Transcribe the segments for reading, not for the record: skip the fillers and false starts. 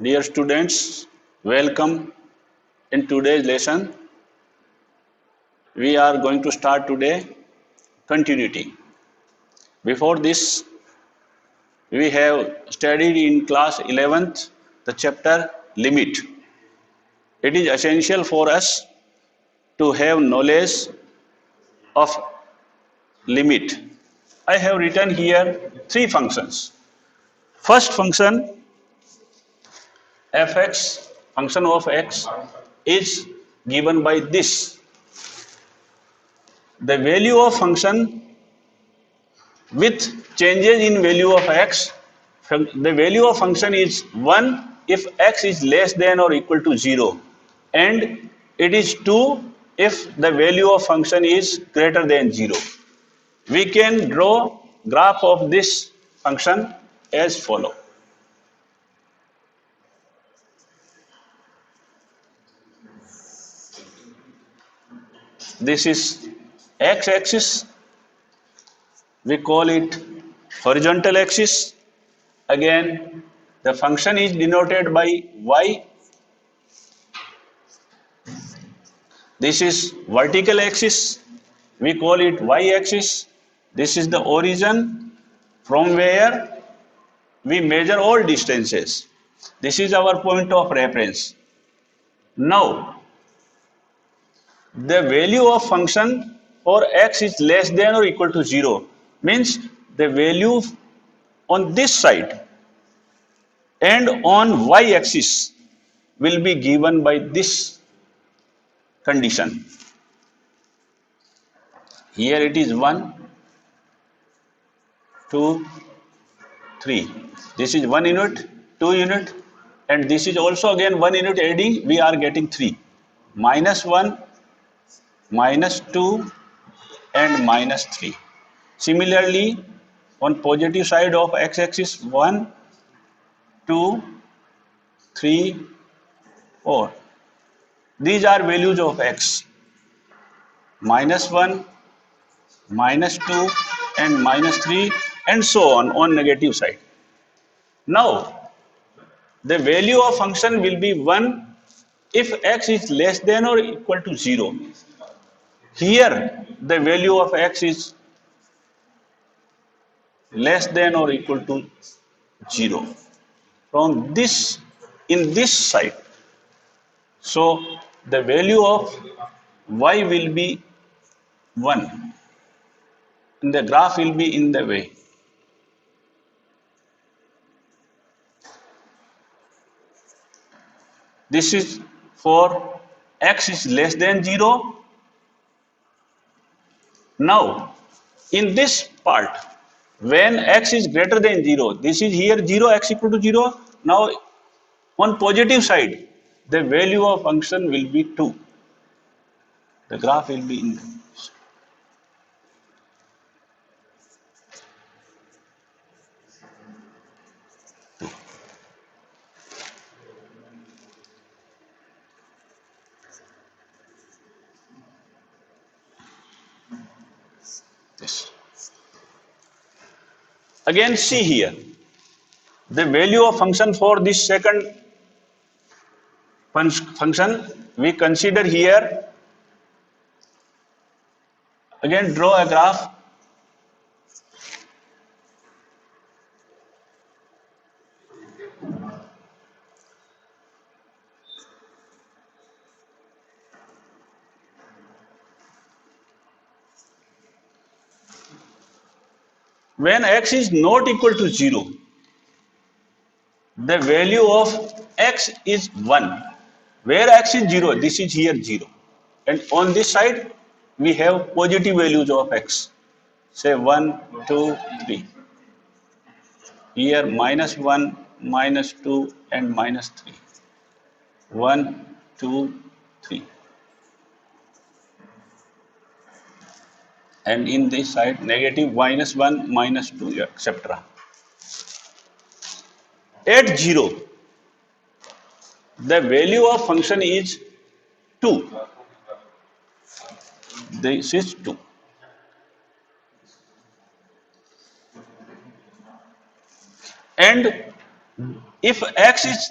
Dear students, welcome in today's lesson. We are going to start today continuity. Before this, we have studied in class 11th the chapter limit. It is essential for us to have knowledge of limit. I have written here three functions. First function fx, function of x, is given by this. The value of function with changes in value of x, the value of function is 1 if x is less than or equal to 0, and it is 2 if the value of function is greater than 0. We can draw graph of this function as follow. This is x axis, we call it horizontal axis. Again, the function is denoted by y. This is vertical axis, we call it y-axis. This is the origin from where we measure all distances. This is our point of reference. Now, the value of function for x is less than or equal to 0 means the value on this side and on y-axis will be given by this condition. Here it is 1, 2, 3. This is 1 unit, 2 unit, and this is also again 1 unit. Adding, we are getting 3. Minus 1, minus 2, and minus 3. Similarly, on positive side of x-axis, 1, 2, 3, 4. These are values of x. Minus 1, minus 2, and minus 3, and so on negative side. Now, the value of function will be 1 if x is less than or equal to 0. Here, the value of x is less than or equal to 0. From this, in this side, so the value of y will be 1. And the graph will be in the way. This is for x is less than 0. Now, in this part, when x is greater than 0, this is here 0, x equal to 0. Now, on positive side, the value of function will be 2. The graph will be in this. Again, see here, the value of function for this second function, we consider here, again draw a graph. When x is not equal to 0, the value of x is 1. Where x is 0, this is here 0. And on this side, we have positive values of x. Say 1, 2, 3. Here minus 1, minus 2, and minus 3. 1, 2, 3. And in this side, negative minus 1, minus 2, etc. At 0, the value of function is 2. This is 2. And if x is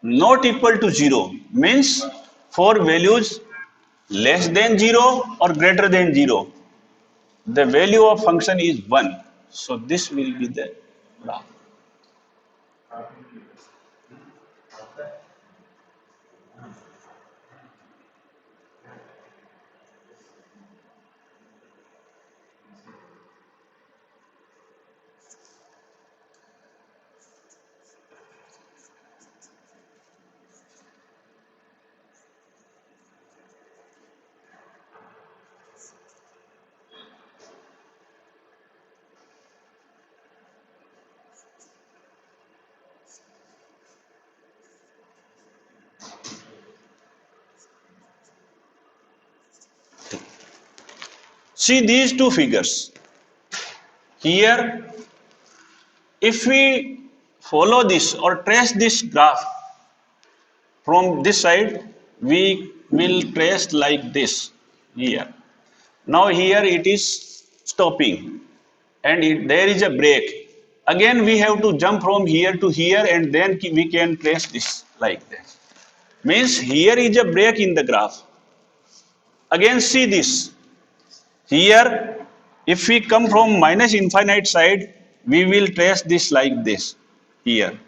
not equal to 0 means for values less than 0 or greater than 0, the value of function is 1. So this will be the graph. See these two figures. Here, if we follow this or trace this graph from this side, we will trace like this here. Now here it is stopping and there is a break. Again we have to jump from here to here and then we can trace this like this. Means here is a break in the graph. Again see this. Here if we come from minus infinite side, we will trace this like this here.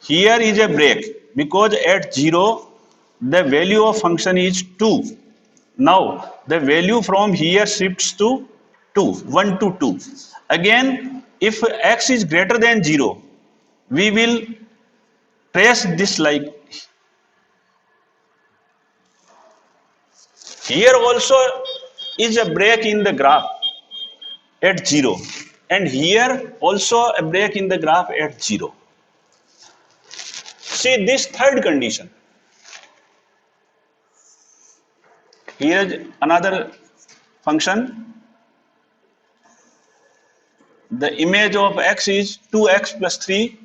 Here is a break because at 0 the value of function is 2. Now the value from here shifts to 2, 1 to 2. Again if x is greater than 0, we will trace this like here also is a break in the graph at 0 and here also a break in the graph at 0. See this third condition. Here is another function. The image of x is 2x plus 3.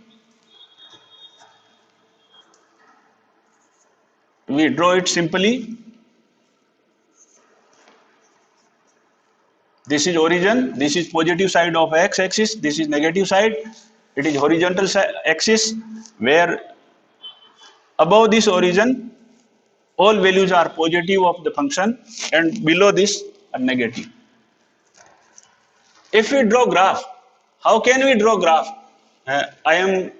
We draw it simply. This is origin, this is positive side of x axis, this is negative side. It is horizontal axis where above this origin all values are positive of the function and below this are negative. If we draw graph, how can we draw graph? I am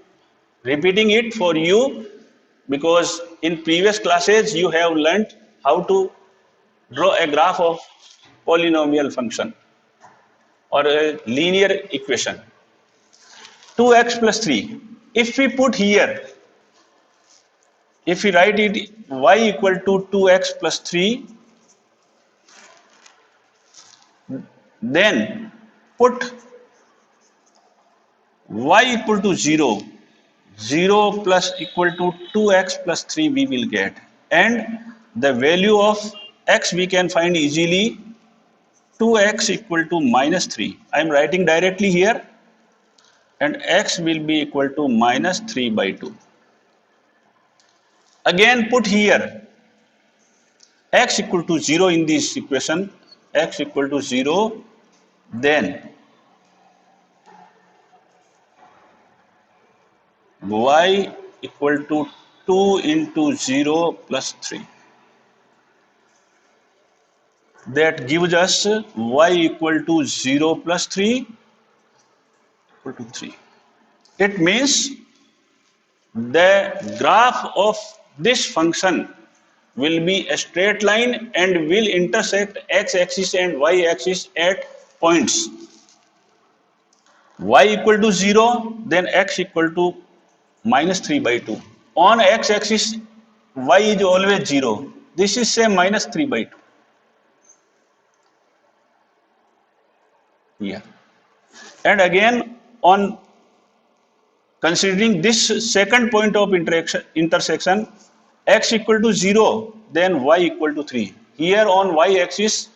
repeating it for you because in previous classes you have learnt how to draw a graph of polynomial function or a linear equation. 2x plus 3. If we put here, if we write it y equal to 2x plus 3, then put y equal to 0, 0 plus equal to 2x plus 3 we will get. And the value of x we can find easily 2x equal to minus 3. I am writing directly here and x will be equal to minus 3 by 2. Again put here x equal to 0 in this equation, x equal to 0, then y equal to 2 into 0 plus 3. That gives us y equal to 0 plus 3 equal to 3. It means the graph of this function will be a straight line and will intersect x-axis and y-axis at points y equal to 0, then x equal to minus 3 by 2. On x-axis y is always 0. This is say minus 3 by 2. Yeah. And again on considering this second point of intersection, x equal to 0, then y equal to 3. Here on y-axis,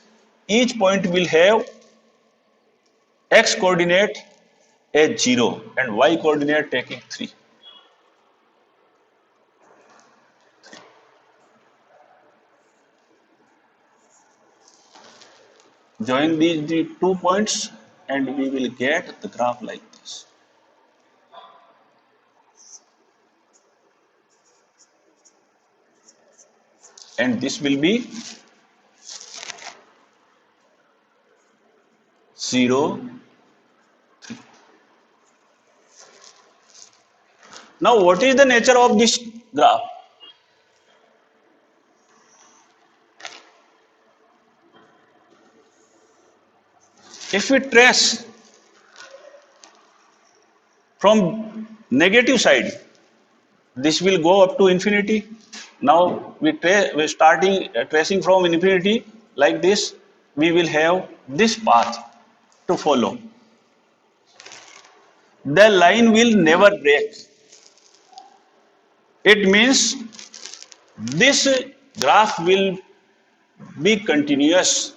each point will have x coordinate as 0 and y coordinate taking 3. Join these two points and we will get the graph like this. and this will be 0. Now what is the nature of this graph? If we trace from negative side, this will go up to infinity. Now we're starting tracing from infinity like this. We will have this path to follow. The line will never break. It means this graph will be continuous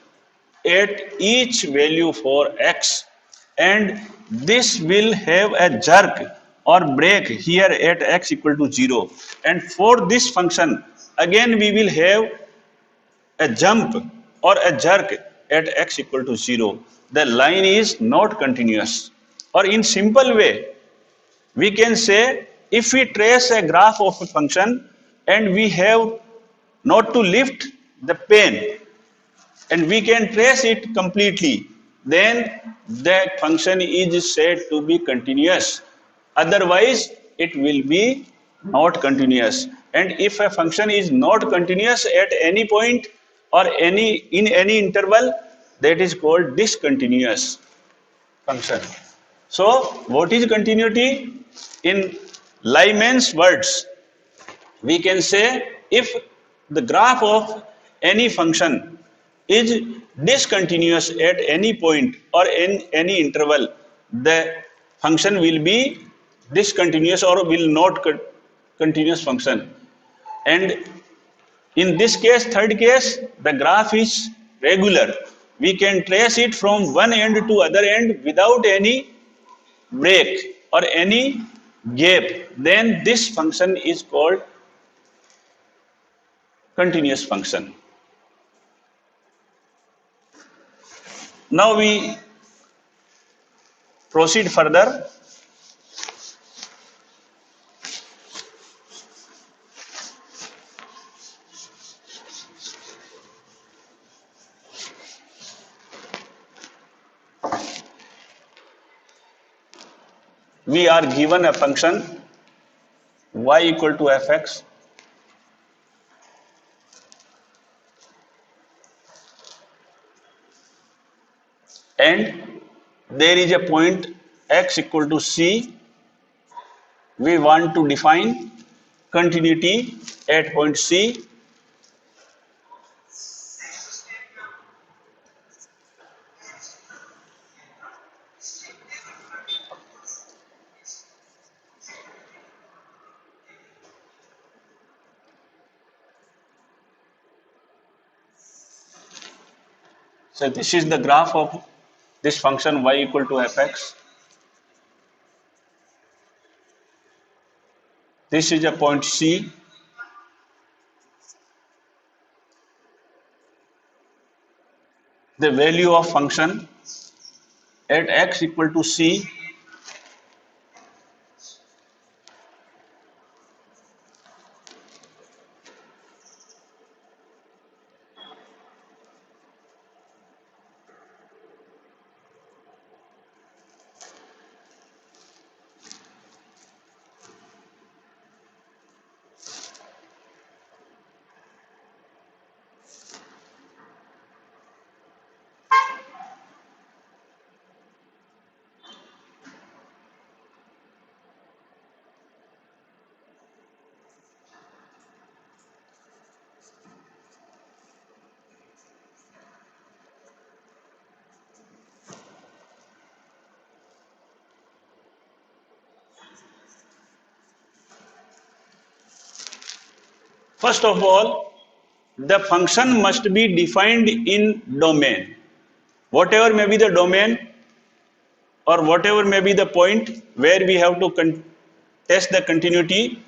at each value for x, and this will have a jerk or break here at x equal to 0, and for this function again we will have a jump or a jerk at x equal to 0. The line is not continuous, or in simple way we can say, if we trace a graph of a function and we have not to lift the pen and we can trace it completely, then the function is said to be continuous. Otherwise, it will be not continuous. And if a function is not continuous at any point or in any interval, that is called discontinuous function. So, what is continuity? In layman's words, we can say if the graph of any function is discontinuous at any point or in any interval, the function will be discontinuous or will not continuous function. And in this case, third case, the graph is regular. We can trace it from one end to other end without any break or any gap. Then this function is called continuous function. Now we proceed further. We are given a function y equal to fx, and there is a point x equal to c. We want to define continuity at point c. So this is the graph of this function y equal to fx. This is a point C. The value of function at x equal to c First of all, the function must be defined in domain. Whatever may be the domain or whatever may be the point where we have to test the continuity,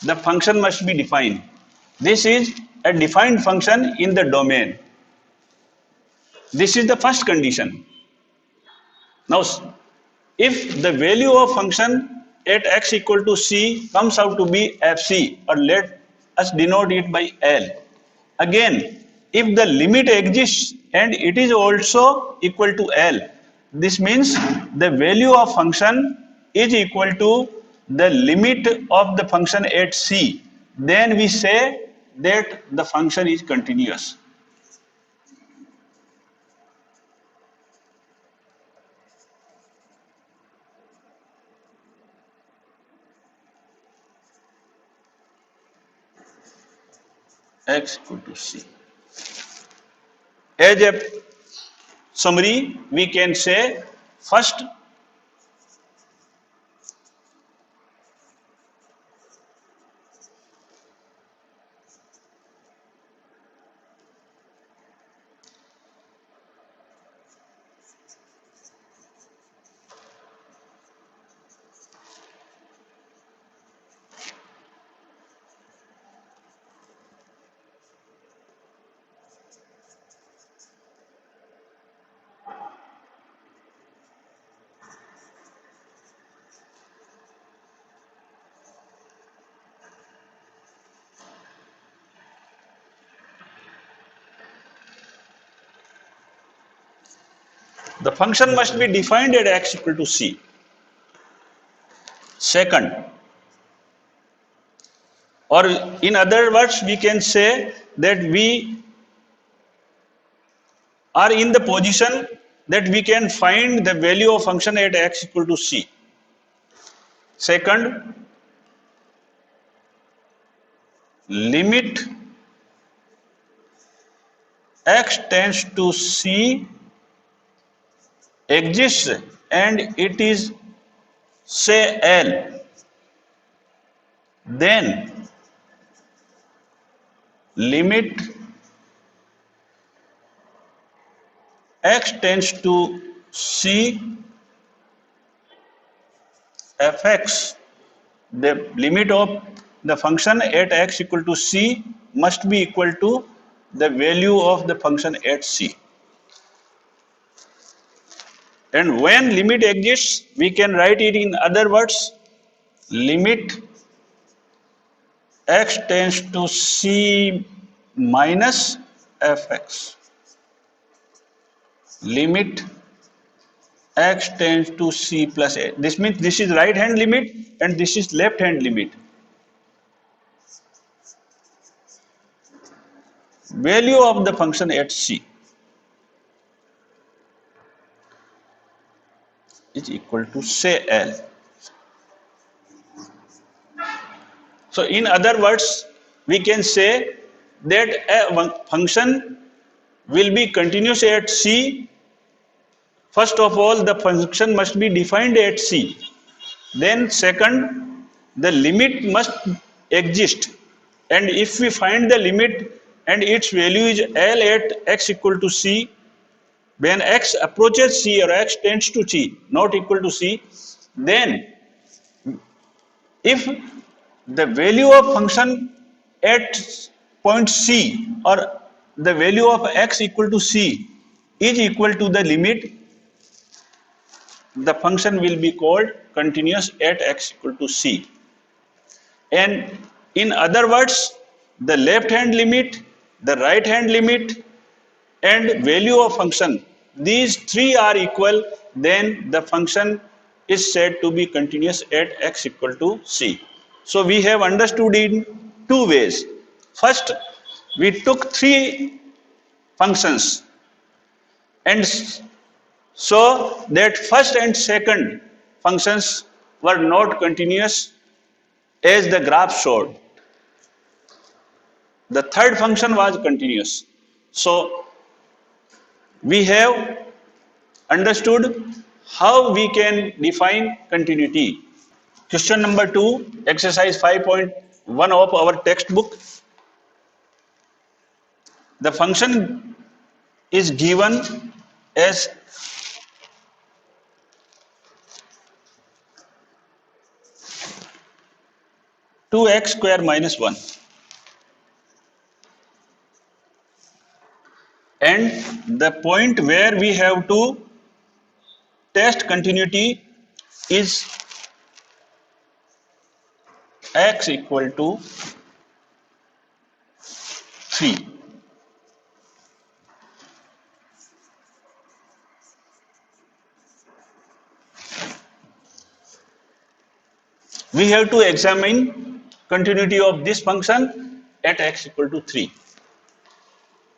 the function must be defined. This is a defined function in the domain. This is the first condition. Now, if the value of function at x equal to c comes out to be fc, or let us denote it by L. again, if the limit exists and it is also equal to L, this means the value of function is equal to the limit of the function at C, then we say that the function is continuous. X equal to C. As a summary, we can say first, the function must be defined at x equal to C. Second, or in other words, we can say that we are in the position that we can find the value of function at x equal to C. Second, limit x tends to C exists and it is say L, then limit x tends to C fx, the limit of the function at x equal to C must be equal to the value of the function at C. And when limit exists, we can write it in other words, limit x tends to C minus fx. Limit x tends to C plus a. This means this is right hand limit and this is left hand limit. Value of the function at C is equal to say L. So in other words, we can say that a function will be continuous at C. First of all, the function must be defined at C. Then second, the limit must exist. And if we find the limit and its value is L at x equal to C, when x approaches C or x tends to C, not equal to C, then if the value of function at point C or the value of x equal to C is equal to the limit, the function will be called continuous at x equal to C. And in other words, the left hand limit, the right hand limit and value of function, these three are equal, then the function is said to be continuous at x equal to C. So we have understood in two ways. First, we took three functions and so that first and second functions were not continuous as the graph showed. The third function was continuous. So we have understood how we can define continuity. Question number 2, exercise 5.1 of our textbook. The function is given as two x square minus 1. And the point where we have to test continuity is x equal to 3. We have to examine continuity of this function at x equal to 3.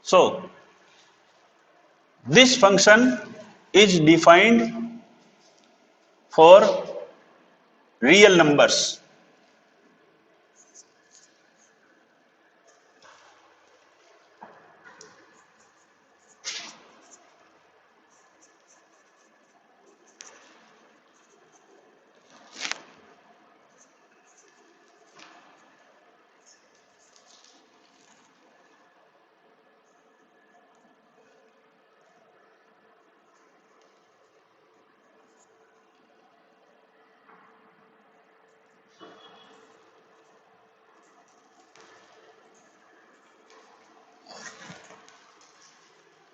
So this function is defined for real numbers.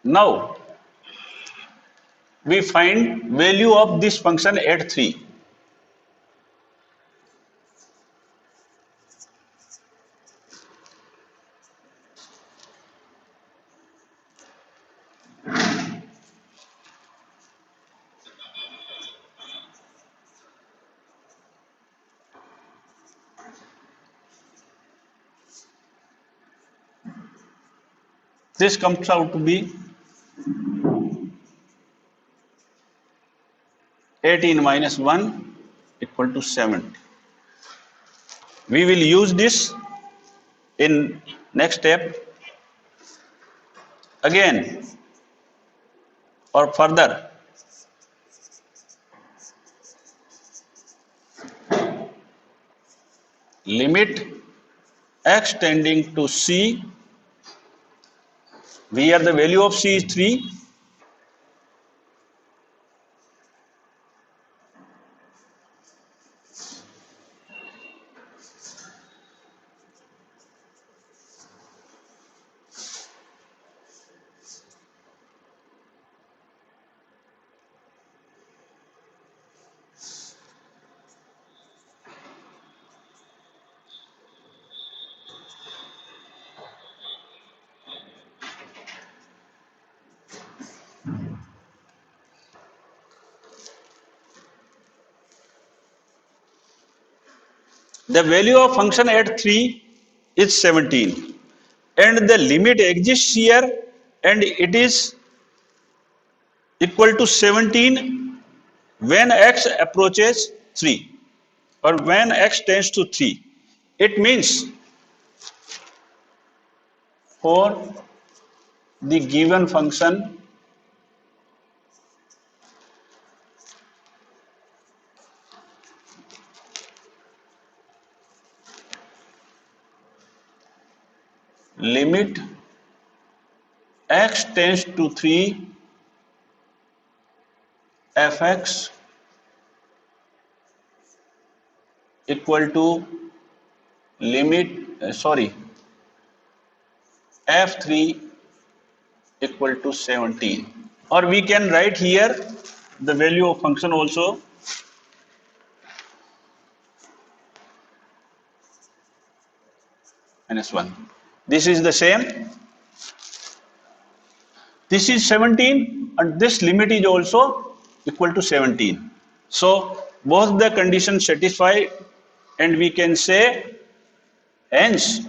Now we find value of this function at 3. This comes out to be 18 minus 1 equal to 70. We will use this in next step again or further. Limit x tending to c, where the value of c is 3. The value of function at 3 is 17 and the limit exists here and it is equal to 17 when x approaches 3 or when x tends to 3. It means for the given function limit x tends to 3 fx equal to limit f3 equal to 17, or we can write here the value of function also minus 1. This is the same. This is 17 and this limit is also equal to 17. So both the conditions satisfy and we can say hence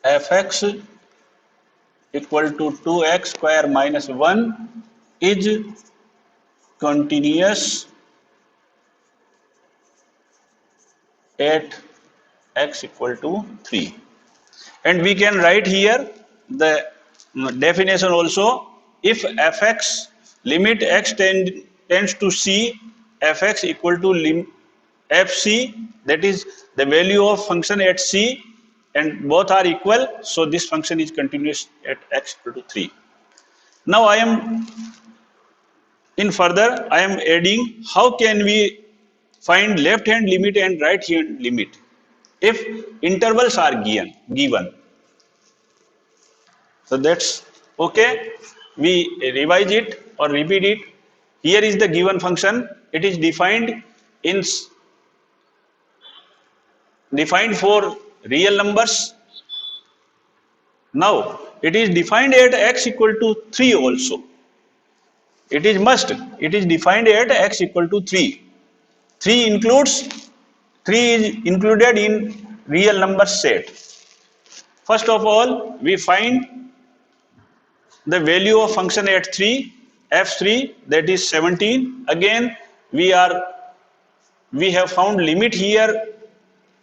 fx equal to 2x square minus 1 is continuous at x equal to 3. And we can write here the definition also. If fx limit x tends to c, fx equal to fc, that is the value of function at c, and both are equal, so this function is continuous at x equal to 3. Now I am adding how can we find left hand limit and right hand limit if intervals are given. So that's okay. We revise it or repeat it. Here is the given function. It is defined for real numbers. Now it is defined at x equal to 3 also. It is defined at x equal to 3. 3 is included in real number set. First of all, we find the value of function at 3, f3, that is 17. Again, we have found limit here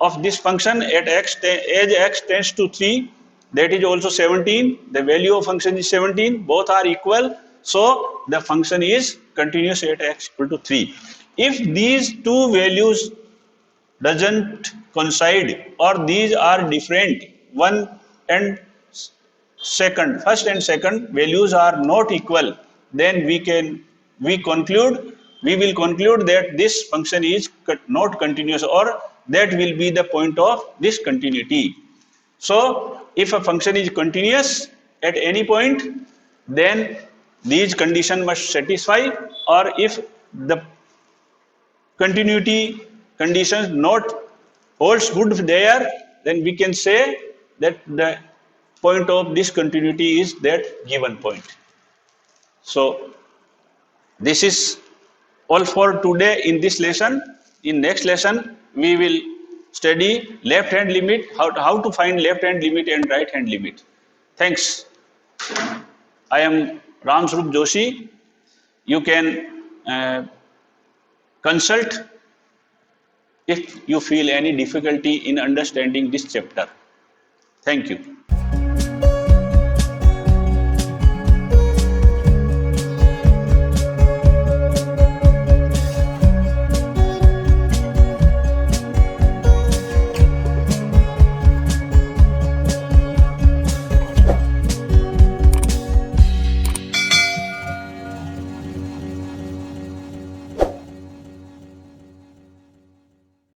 of this function at as x tends to 3, that is also 17. The value of function is 17. Both are equal, so the function is continuous at x equal to 3. If these two values doesn't coincide, or these are different, first and second values are not equal, then we will conclude that this function is not continuous, or that will be the point of discontinuity. So if a function is continuous at any point, then these conditions must satisfy, or if the continuity conditions not holds good there, then we can say that the point of discontinuity is that given point. So this is all for today in this lesson. In next lesson, we will study left hand limit, how to find left hand limit and right hand limit. Thanks. I am Ramswarup Joshi. You can consult if you feel any difficulty in understanding this chapter. Thank you.